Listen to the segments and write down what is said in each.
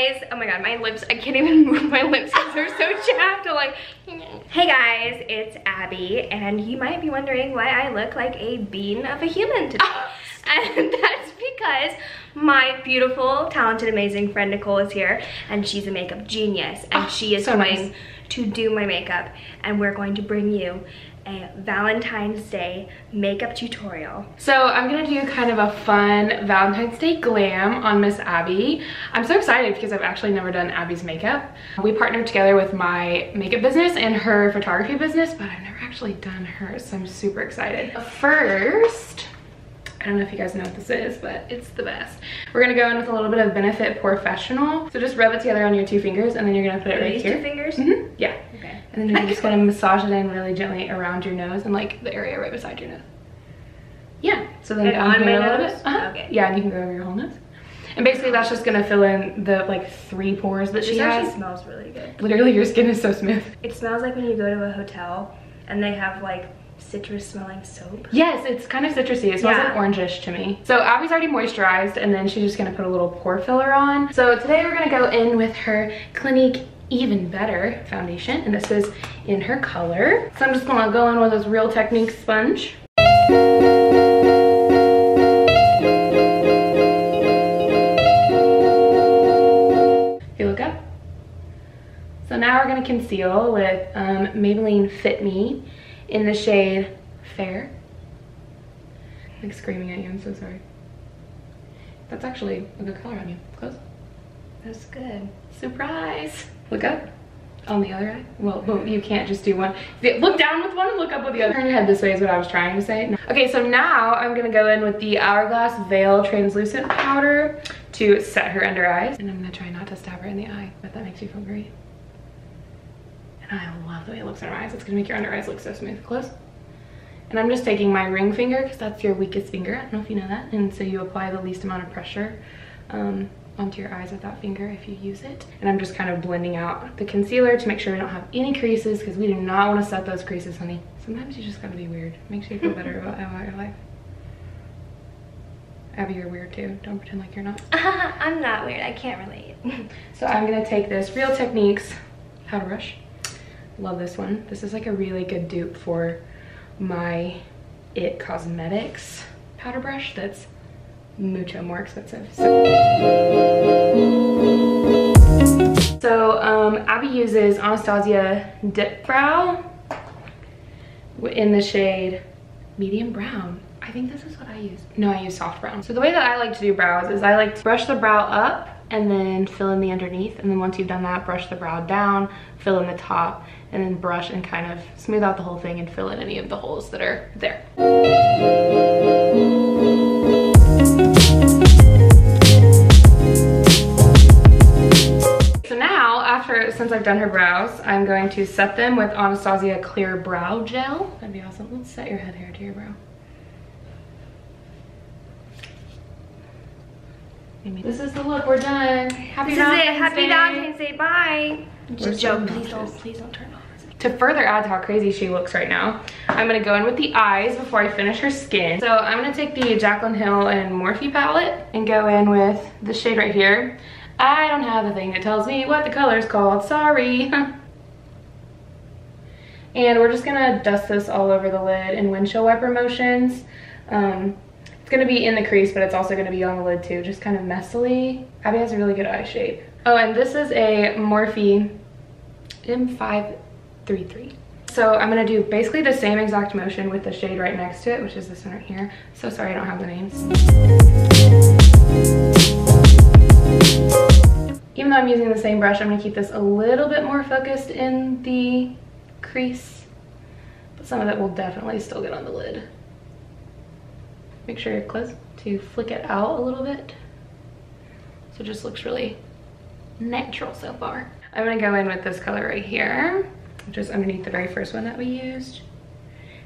guys, oh my god, my lips, I can't even move my lips because they're so chapped. I'm like, hey guys, it's Abby, and you might be wondering why I look like a bean of a human today. And that's because my beautiful, talented, amazing friend Nicole is here, and she's a makeup genius, and she is going to do my makeup, and we're going to bring you a Valentine's Day makeup tutorial. So I'm gonna do kind of a fun Valentine's Day glam on Miss Abby. I'm so excited because I've actually never done Abby's makeup. We partnered together with my makeup business and her photography business, but I've never actually done hers, so I'm super excited. First, I don't know if you guys know what this is, but it's the best. We're gonna go in with a little bit of Benefit Porefessional. So just rub it together on your 2 fingers, and then you're gonna put it right here. 2 fingers? Mm-hmm. Yeah. Okay. And then you're just gonna massage it in really gently around your nose and like the area right beside your nose. Yeah. So then on my nose? Okay. Yeah, and you can go over your whole nose. And basically that's just gonna fill in the like 3 pores that she has. It actually smells really good. Literally, your skin is so smooth. It smells like when you go to a hotel and they have like citrus smelling soap. Yes, it's kind of citrusy. It smells like orangish to me. So Abby's already moisturized, and then she's just gonna put a little pore filler on. So today we're gonna go in with her Clinique Even Better foundation, and this is in her color. So I'm just gonna go in with this Real Technique sponge. You look up. So now we're gonna conceal with Maybelline Fit Me in the shade Fair. I'm like screaming at you, I'm so sorry. That's actually a good color on you. Close. That's good. Surprise. Look up. On the other eye. Well, you can't just do one. Look down with one and look up with the other. Turn your head this way is what I was trying to say. No. Okay, so now I'm gonna go in with the Hourglass Veil Translucent Powder to set her under eyes. And I'm gonna try not to stab her in the eye, but that makes you feel great. And I love the way it looks in her eyes. It's gonna make your under eyes look so smooth. Close. And I'm just taking my ring finger, because that's your weakest finger. I don't know if you know that. And so you apply the least amount of pressure onto your eyes with that finger if you use it. And I'm just kind of blending out the concealer to make sure we don't have any creases, because we do not want to set those creases, honey. Sometimes you just gotta be weird. Makes you feel better about your life. Abby, you're weird too. Don't pretend like you're not. I'm not weird. I can't relate. So I'm gonna take this Real Techniques powder brush. Love this one. This is like a really good dupe for my It Cosmetics powder brush that's mucho more expensive. So Abby uses Anastasia Dip Brow in the shade Medium Brown. I think this is what I use. No, I use Soft Brown. So the way that I like to do brows is I like to brush the brow up and then fill in the underneath, and then once you've done that, brush the brow down, fill in the top, and then brush and kind of smooth out the whole thing and fill in any of the holes that are there. So now, since I've done her brows, I'm going to set them with Anastasia Clear Brow Gel. That'd be awesome. Let's set your head hair to your brow. This is the look. We're done. Happy Valentine's Day. Happy Valentine's Day. Bye. Just joke. Please don't turn off. To further add to how crazy she looks right now, I'm gonna go in with the eyes before I finish her skin. So I'm gonna take the Jaclyn Hill and Morphe palette and go in with the shade right here. I don't have the thing that tells me what the color is called. Sorry. And we're just gonna dust this all over the lid in windshield wiper motions. It's gonna be in the crease, but it's also gonna be on the lid too, just kind of messily. Abby has a really good eye shape. Oh, and this is a Morphe M533. So I'm gonna do basically the same exact motion with the shade right next to it, which is this one right here. So sorry I don't have the names. Even though I'm using the same brush, I'm gonna keep this a little bit more focused in the crease, but some of it will definitely still get on the lid. Make sure you're close to flick it out a little bit. So it just looks really natural so far. I'm gonna go in with this color right here, which is underneath the very first one that we used.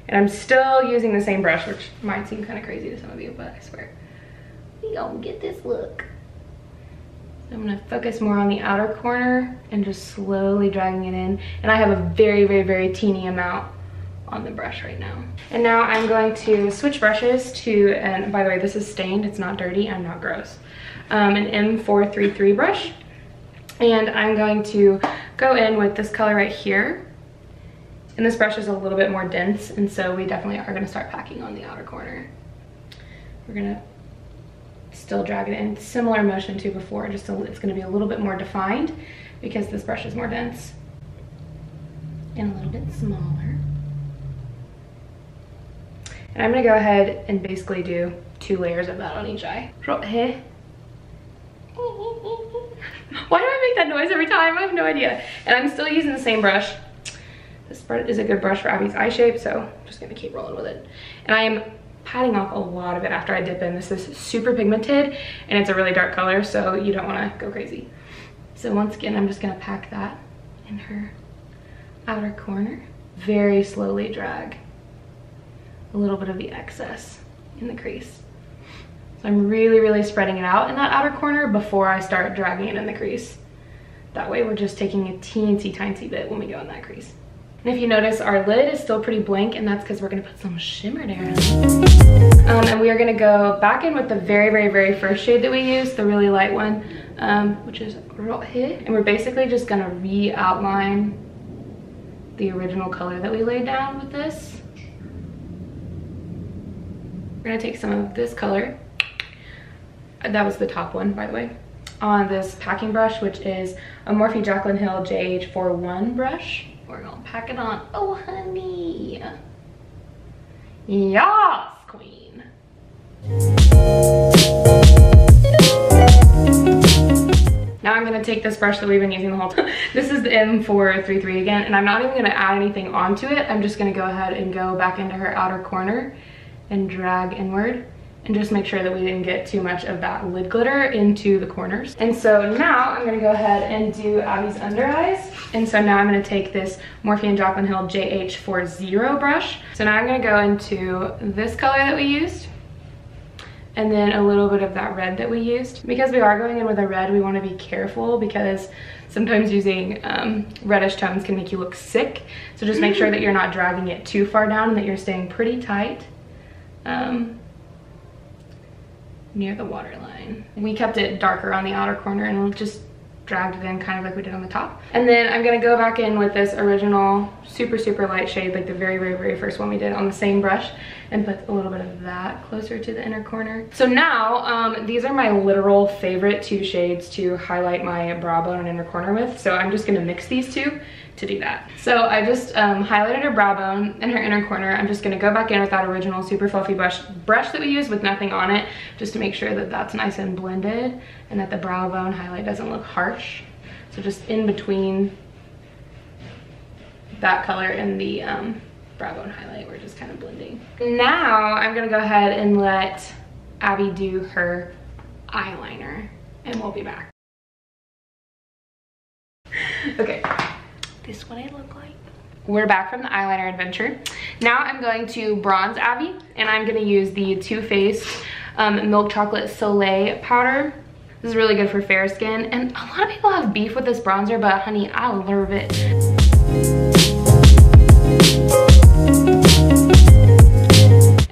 And I'm still using the same brush, which might seem kind of crazy to some of you, but I swear, we gonna get this look. So I'm gonna focus more on the outer corner and just slowly dragging it in. And I have a very, very, very teeny amount on the brush right now. And now I'm going to switch brushes to, and by the way, this is stained, it's not dirty, I'm not gross. An M433 brush. And I'm going to go in with this color right here. And this brush is a little bit more dense, and so we definitely are gonna start packing on the outer corner. We're gonna still drag it in similar motion to before, just it's gonna be a little bit more defined because this brush is more dense and a little bit smaller. And I'm gonna go ahead and basically do 2 layers of that on each eye. Right here. Why do I make that noise every time? I have no idea. And I'm still using the same brush. This is a good brush for Abby's eye shape, so I'm just gonna keep rolling with it. And I am patting off a lot of it after I dip in. This is super pigmented and it's a really dark color, so you don't wanna go crazy. So once again, I'm just gonna pack that in her outer corner. Very slowly drag a little bit of the excess in the crease. So I'm really, really spreading it out in that outer corner before I start dragging it in the crease. That way we're just taking a teensy tiny bit when we go in that crease. And if you notice, our lid is still pretty blank, and that's because we're gonna put some shimmer there. And we are gonna go back in with the very, very, very first shade that we used, the really light one, which is right here. And we're basically just gonna re-outline the original color that we laid down with this. We're gonna take some of this color. That was the top one, by the way, on this packing brush, which is a Morphe Jaclyn Hill JH41 brush. We're gonna pack it on. Oh, honey. Yes, queen. Now I'm gonna take this brush that we've been using the whole time. This is the M433 again, and I'm not even gonna add anything onto it. I'm just gonna go ahead and go back into her outer corner and drag inward, and just make sure that we didn't get too much of that lid glitter into the corners. And so now I'm gonna go ahead and do Abby's under eyes. And so now I'm gonna take this Morphe and Jaclyn Hill JH40 brush. So now I'm gonna go into this color that we used, and then a little bit of that red that we used. Because we are going in with a red, we wanna be careful because sometimes using reddish tones can make you look sick. So just make sure that you're not dragging it too far down and that you're staying pretty tight. Near the waterline. We kept it darker on the outer corner and just dragged it in kind of like we did on the top. And then I'm gonna go back in with this original super, super light shade, like the very, very, very first one we did on the same brush, and put a little bit of that closer to the inner corner. So now, these are my literal favorite 2 shades to highlight my brow bone and inner corner with. So I'm just gonna mix these 2 to do that. So I just highlighted her brow bone and her inner corner. I'm just gonna go back in with that original super fluffy brush that we used with nothing on it, just to make sure that that's nice and blended and that the brow bone highlight doesn't look harsh. So just in between that color and the brow bone highlight, we're just kind of blending. Now I'm gonna go ahead and let Abby do her eyeliner, and we'll be back. Okay. This is what I look like. We're back from the eyeliner adventure. Now I'm going to bronze Abby, and I'm gonna use the Too Faced Milk Chocolate Soleil powder. This is really good for fair skin, and a lot of people have beef with this bronzer, but honey, I love it.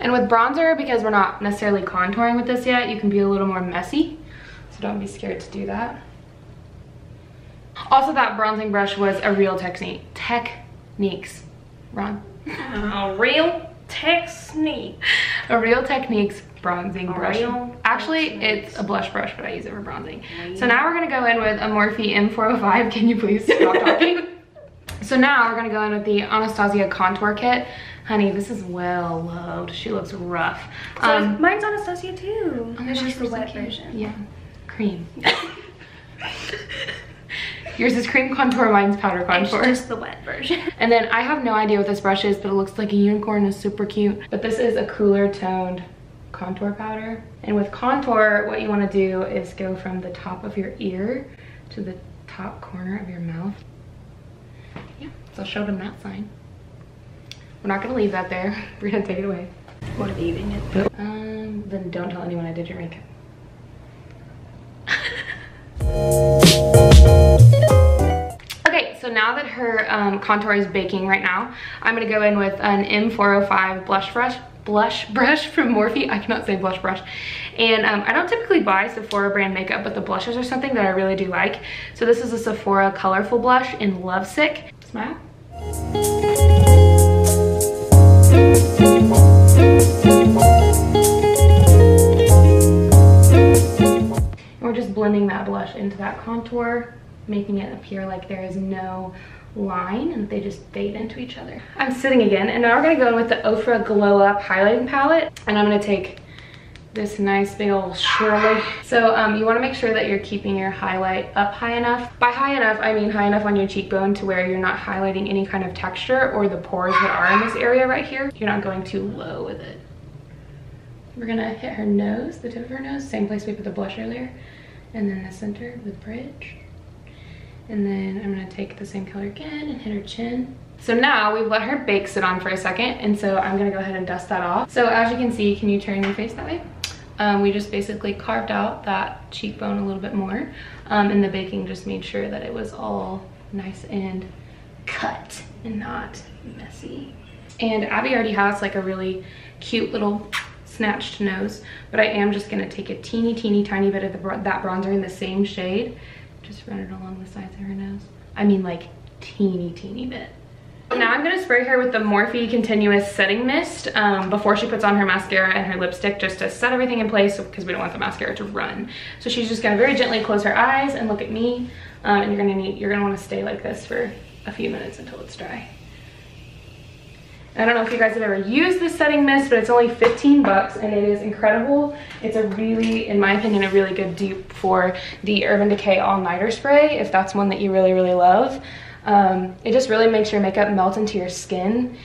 And with bronzer, because we're not necessarily contouring with this yet, you can be a little more messy, so don't be scared to do that. Also, that bronzing brush was a Real Techniques. Ron. A Real Technique. A Real Techniques bronzing brush. Actually, it's a blush brush, but I use it for bronzing. So now we're gonna go in with a Morphe M405. Can you please stop talking? So now we're gonna go in with the Anastasia contour kit. Honey, this is well loved. She looks rough. So mine's Anastasia too. Oh, it's just the wet version. Yeah, cream. Yours is cream contour, mine's powder contour. It's just the wet version. And then I have no idea what this brush is, but it looks like a unicorn. It's super cute. But this is a cooler toned contour powder. And with contour, what you want to do is go from the top of your ear to the top corner of your mouth. Yeah, so I'll show them that sign. We're not gonna leave that there. We're gonna take it away. What are you eating it? Then don't tell anyone I did your makeup. Okay, so now that her contour is baking right now, I'm gonna go in with an M405 blush brush from Morphe. I cannot say blush brush. And I don't typically buy Sephora brand makeup, but the blushes are something that I really do like. So this is a Sephora Colorful Blush in Lovesick. Smile. And we're just blending that blush into that contour, making it appear like there is no line and they just fade into each other. I'm sitting again, and now we're gonna go in with the Ofra Glow Up highlighting palette, and I'm gonna take this nice big old Shirley. So you wanna make sure that you're keeping your highlight up high enough. By high enough, I mean high enough on your cheekbone to where you're not highlighting any kind of texture or the pores that are in this area right here. You're not going too low with it. We're gonna hit her nose, the tip of her nose, same place we put the blush earlier, and then the center, the bridge. And then I'm gonna take the same color again and hit her chin. So now we've let her bake sit on for a second, and so I'm gonna go ahead and dust that off. So as you can see, can you turn your face that way? We just basically carved out that cheekbone a little bit more, and the baking just made sure that it was all nice and cut and not messy. And Abby already has like a really cute little snatched nose, but I am just gonna take a teeny tiny bit of that bronzer in the same shade. Just run it along the sides of her nose. I mean like teeny bit. Now I'm gonna spray her with the Morphe Continuous Setting Mist before she puts on her mascara and her lipstick, just to set everything in place because we don't want the mascara to run. So she's just gonna very gently close her eyes and look at me, and you're gonna wanna stay like this for a few minutes until it's dry. I don't know if you guys have ever used this setting mist, but it's only 15 bucks and it is incredible. It's a really, in my opinion, a really good dupe for the Urban Decay All Nighter Spray, if that's one that you really love. It just really makes your makeup melt into your skin.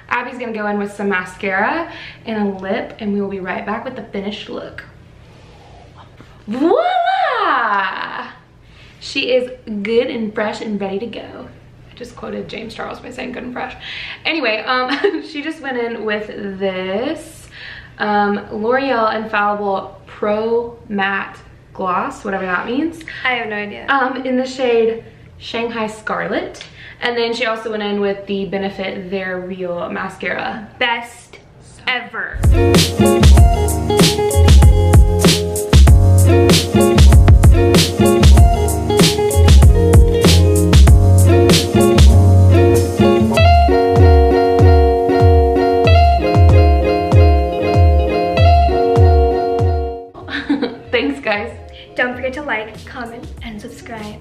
Abby's gonna go in with some mascara and a lip, and we will be right back with the finished look. Voila! She is good and fresh and ready to go. Just quoted James Charles by saying good and fresh. Anyway, she just went in with this L'Oreal Infallible Pro Matte Gloss, whatever that means. I have no idea. In the shade Shanghai Scarlet. And then she also went in with the Benefit They're Real mascara. Best ever. Thanks, guys. Don't forget to like, comment, and subscribe.